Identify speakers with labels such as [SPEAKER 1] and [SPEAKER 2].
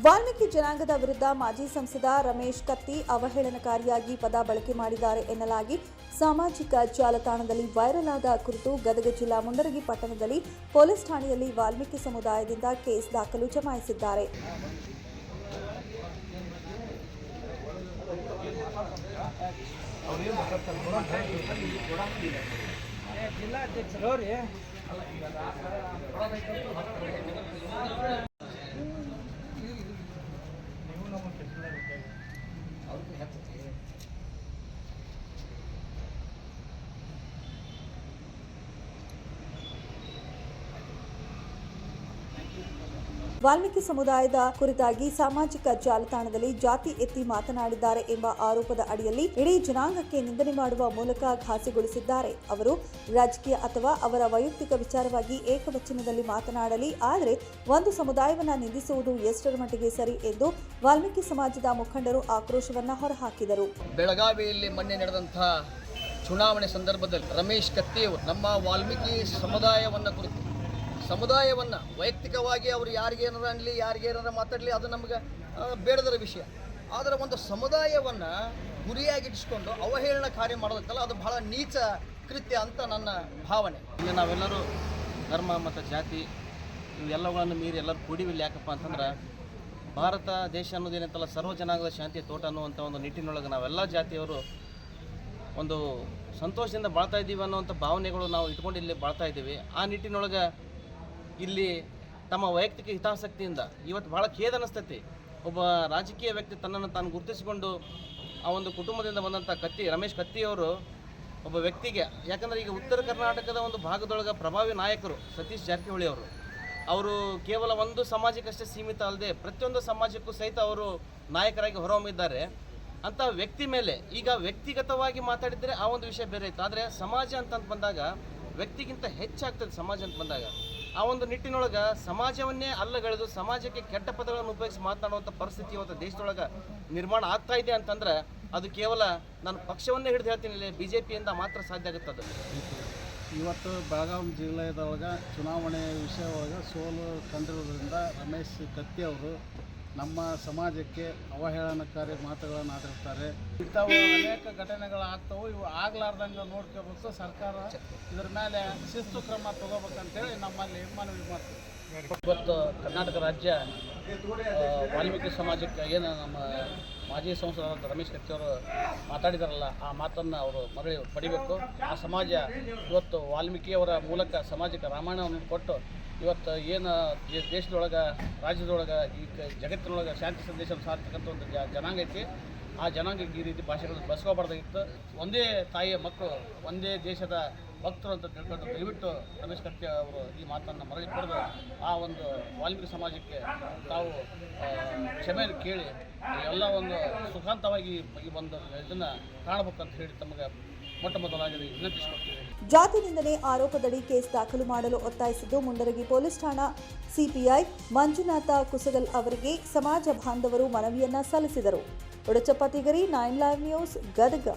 [SPEAKER 1] ವಾಲ್ಮೀಕಿ ಜನಾಂಗದ ವಿರುದ್ಧ ಮಾಜಿ ಸಂಸದ ರಮೇಶ್ ಕತ್ತಿ ಅವಹೇಳನಕಾರಿಯಾಗಿ ಪದ ಬಳಕೆ ಮಾಡಿದ್ದಾರೆ ಎನ್ನಲಾಗಿ ಸಾಮಾಜಿಕ ಜಾಲತಾಣದಲ್ಲಿ ವೈರಲ್ ಆದ ಕುರಿತು ಗದಗ ಜಿಲ್ಲಾ ಮುಂಡರಗಿ ಪಟ್ಟಣದಲ್ಲಿ ಪೊಲೀಸ್ ಠಾಣೆಯಲ್ಲಿ ವಾಲ್ಮೀಕಿ ಸಮುದಾಯದಿಂದ ಕೇಸ್ ದಾಖಲು ಜಮಾಯಿಸಿದ್ದಾರೆ. ವಾಲ್ಮೀಕಿ ಸಮುದಾಯದ ಕುರಿತಾಗಿ ಸಾಮಾಜಿಕ ಜಾಲತಾಣದಲ್ಲಿ ಜಾತಿ ಎತ್ತಿ ಮಾತನಾಡಿದ್ದಾರೆ ಎಂಬ ಆರೋಪದ ಅಡಿಯಲ್ಲಿ ಇಡೀ ಜನಾಂಗಕ್ಕೆ ನಿಂದನೆ ಮಾಡುವ ಮೂಲಕ ಘಾಸಿಗೊಳಿಸಿದ್ದಾರೆ. ಅವರು ರಾಜಕೀಯ ಅಥವಾ ಅವರ ವೈಯಕ್ತಿಕ ವಿಚಾರವಾಗಿ ಏಕವಚನದಲ್ಲಿ ಮಾತನಾಡಲಿ, ಆದರೆ ಒಂದು ಸಮುದಾಯವನ್ನ ನಿಂದಿಸುವುದು ಎಷ್ಟರ ಮಟ್ಟಿಗೆ ಸರಿ ಎಂದು ವಾಲ್ಮೀಕಿ ಸಮಾಜದ ಮುಖಂಡರು ಆಕ್ರೋಶವನ್ನ ಹೊರಹಾಕಿದರು.
[SPEAKER 2] ಬೆಳಗಾವಿಯಲ್ಲಿ ಮೊನ್ನೆ ನಡೆದಂತಹ ಚುನಾವಣೆ ಸಂದರ್ಭದಲ್ಲಿ ರಮೇಶ್ ಕತ್ತಿಯವರು ನಮ್ಮ ವಾಲ್ಮೀಕಿ ಸಮುದಾಯವನ್ನು ವೈಯಕ್ತಿಕವಾಗಿ ಅವರು ಯಾರಿಗೇನಾರ ಅನ್ನಲಿ, ಯಾರಿಗೇನಾರ ಮಾತಾಡಲಿ, ಅದು ನಮಗೆ ಬೇಡದರ ವಿಷಯ. ಆದರೆ ಒಂದು ಸಮುದಾಯವನ್ನು ಗುರಿಯಾಗಿಟ್ಟಿಸ್ಕೊಂಡು ಅವಹೇಳನ ಕಾರ್ಯ ಮಾಡೋದಕ್ಕಲ್ಲ, ಅದು ಬಹಳ ನೀಚ ಕೃತ್ಯ ಅಂತ ನನ್ನ ಭಾವನೆ.
[SPEAKER 3] ಈಗ ನಾವೆಲ್ಲರೂ ಧರ್ಮ ಮತ್ತು ಜಾತಿ ಇವೆಲ್ಲಗಳನ್ನು ಮೀರಿ ಎಲ್ಲರೂ ಕೂಡಿವಿಲ್ಲ. ಯಾಕಪ್ಪ ಅಂತಂದ್ರೆ ಭಾರತ ದೇಶ ಅನ್ನೋದೇನಂತಲ್ಲ ಸರ್ವ ಜನಾಂಗದ ಶಾಂತಿಯ ತೋಟ ಅನ್ನುವಂಥ ಒಂದು ನಿಟ್ಟಿನೊಳಗೆ ನಾವೆಲ್ಲ ಜಾತಿಯವರು ಒಂದು ಸಂತೋಷದಿಂದ ಬಾಳ್ತಾ ಇದ್ದೀವಿ ಅನ್ನೋವಂಥ ಭಾವನೆಗಳು ನಾವು ಇಟ್ಕೊಂಡು ಇಲ್ಲಿ ಬಾಳ್ತಾ ಇದ್ದೀವಿ. ಆ ನಿಟ್ಟಿನೊಳಗೆ ಇಲ್ಲಿ ತಮ್ಮ ವೈಯಕ್ತಿಕ ಹಿತಾಸಕ್ತಿಯಿಂದ ಇವತ್ತು ಭಾಳ ಖೇದ ಅನ್ನಿಸ್ತೈತಿ. ಒಬ್ಬ ರಾಜಕೀಯ ವ್ಯಕ್ತಿ ತನ್ನನ್ನು ತಾನು ಗುರುತಿಸಿಕೊಂಡು ಆ ಒಂದು ಕುಟುಂಬದಿಂದ ಬಂದಂಥ ರಮೇಶ್ ಕತ್ತಿಯವರು ಒಬ್ಬ ವ್ಯಕ್ತಿಗೆ, ಯಾಕಂದರೆ ಈಗ ಉತ್ತರ ಕರ್ನಾಟಕದ ಒಂದು ಭಾಗದೊಳಗೆ ಪ್ರಭಾವಿ ನಾಯಕರು ಸತೀಶ್ ಜಾರಕಿಹೊಳಿ ಅವರು ಕೇವಲ ಒಂದು ಸಮಾಜಕ್ಕಷ್ಟೇ ಸೀಮಿತ ಅಲ್ಲದೆ ಪ್ರತಿಯೊಂದು ಸಮಾಜಕ್ಕೂ ಸಹಿತ ಅವರು ನಾಯಕರಾಗಿ ಹೊರಹೊಮ್ಮಿದ್ದಾರೆ. ಅಂಥ ವ್ಯಕ್ತಿ ಮೇಲೆ ಈಗ ವ್ಯಕ್ತಿಗತವಾಗಿ ಮಾತಾಡಿದರೆ ಆ ಒಂದು ವಿಷಯ ಬೇರೆ ಇತ್ತು. ಆದರೆ ಸಮಾಜ ಅಂತಂತ ಬಂದಾಗ ವ್ಯಕ್ತಿಗಿಂತ ಹೆಚ್ಚಾಗ್ತದೆ. ಸಮಾಜ ಅಂತ ಬಂದಾಗ ಆ ಒಂದು ನಿಟ್ಟಿನೊಳಗೆ ಸಮಾಜವನ್ನೇ ಅಲ್ಲಗಳೆದು ಸಮಾಜಕ್ಕೆ ಕೆಟ್ಟ ಪದಗಳನ್ನು ಉಪಯೋಗಿಸಿ ಮಾತನಾಡುವಂಥ ಪರಿಸ್ಥಿತಿ ಇವತ್ತು ದೇಶದೊಳಗೆ ನಿರ್ಮಾಣ ಆಗ್ತಾ ಇದೆ ಅಂತಂದ್ರೆ ಅದು ಕೇವಲ ನಾನು ಪಕ್ಷವನ್ನೇ ಹಿಡಿದು ಹೇಳ್ತೀನಿ, ಇಲ್ಲಿ BJPಯಿಂದ ಮಾತ್ರ ಸಾಧ್ಯ ಆಗುತ್ತದೆ.
[SPEAKER 4] ಇವತ್ತು ಬೆಳಗಾವಿ ಜಿಲ್ಲೆಯೊಳಗೆ ಚುನಾವಣೆ ವಿಷಯವಾಗಿ ಸೋಲು ಕಂಡಿರೋದ್ರಿಂದ ರಮೇಶ್ ಕತ್ತಿ ಅವರು ನಮ್ಮ ಸಮಾಜಕ್ಕೆ ಅವಹೇಳನಕಾರಿ ಮಾತುಗಳನ್ನು ಆಡಿರ್ತಾರೆ. ಇಂಥವು ಅನೇಕ ಘಟನೆಗಳು ಆಗ್ತವೆ. ಇವು ಆಗ್ಲಾರ್ದಂಗೆ ನೋಡ್ಕೋಬೇಕು. ಸರ್ಕಾರ ಇದರ ಮೇಲೆ ಶಿಸ್ತು ಕ್ರಮ ತಗೋಬೇಕಂತೇಳಿ ನಮ್ಮಲ್ಲಿ ಮನವಿ ಮಾಡ್ತೀವಿ.
[SPEAKER 2] ಇವತ್ತು ಕರ್ನಾಟಕ ರಾಜ್ಯ ವಾಲ್ಮೀಕಿ ಸಮಾಜಕ್ಕೆ ಏನು ನಮ್ಮ ಮಾಜಿ ಸಂಸದರಾದ ರಮೇಶ್ ಕತ್ತಿಯವರು ಮಾತಾಡಿದಾರಲ್ಲ, ಆ ಮಾತನ್ನು ಅವರು ಮರಳಿ ಪಡಿಬೇಕು. ಆ ಸಮಾಜ ಇವತ್ತು ವಾಲ್ಮೀಕಿಯವರ ಮೂಲಕ ಸಮಾಜಕ್ಕೆ ರಾಮಾಯಣವನ್ನು ಕೊಟ್ಟು ಇವತ್ತು ಏನು ದೇಶದೊಳಗೆ ರಾಜ್ಯದೊಳಗೆ ಈ ಜಗತ್ತಿನೊಳಗೆ ಶಾಂತಿ ಸಂದೇಶವನ್ನು ಸಾರ್ತಕ್ಕಂಥ ಒಂದು ಜನಾಂಗ ಐತಿ. ಆ ಜನಾಂಗಕ್ಕೆ ಈ ರೀತಿ ಭಾಷೆಗಳನ್ನು ಬಳಸ್ಕೋಬಾರ್ದಾಗಿತ್ತು. ಒಂದೇ ತಾಯಿಯ ಮಕ್ಕಳು, ಒಂದೇ ದೇಶದ ಭಕ್ತರು ಅಂತ ತಿಳ್ಕೊಂಡು ದಯವಿಟ್ಟು ರಮೇಶ್ ಕತ್ತಿ ಅವರು ಈ ಮಾತನ್ನು ಮರಳಿ ಪಡೆದು ಆ ಒಂದು ವಾಲ್ಮೀಕಿ ಸಮಾಜಕ್ಕೆ ತಾವು ಕ್ಷಮೆಯನ್ನು ಕೇಳಿ ಎಲ್ಲ ಒಂದು ಸುಖಾಂತವಾಗಿ ಈ ಒಂದು ಇದನ್ನು ಕಾಣಬೇಕಂತ ಹೇಳಿ ತಮಗೆ ಮೊಟ್ಟ ಮೊದಲಾಗಿ ವಿನಂತಿಸಿಕೊಡ್ತೀವಿ.
[SPEAKER 1] ಜಾತಿ ನಿಂದನೆ ಆರೋಪದಡಿ ಕೇಸ್ ದಾಖಲು ಮಾಡಲು ಒತ್ತಾಯಿಸಿದ್ದು ಮುಂಡರಗಿ ಪೊಲೀಸ್ ಠಾಣಾ ಸಿಪಿಐ ಮಂಜುನಾಥ ಕುಸಗಲ್ ಅವರಿಗೆ ಸಮಾಜ ಬಾಂಧವರು ಮನವಿಯನ್ನ ಸಲ್ಲಿಸಿದರು. ಉಡಚಪ್ಪ ತಿಗರಿ, 9 ಲೈವ್ ನ್ಯೂಸ್, ಗದಗ.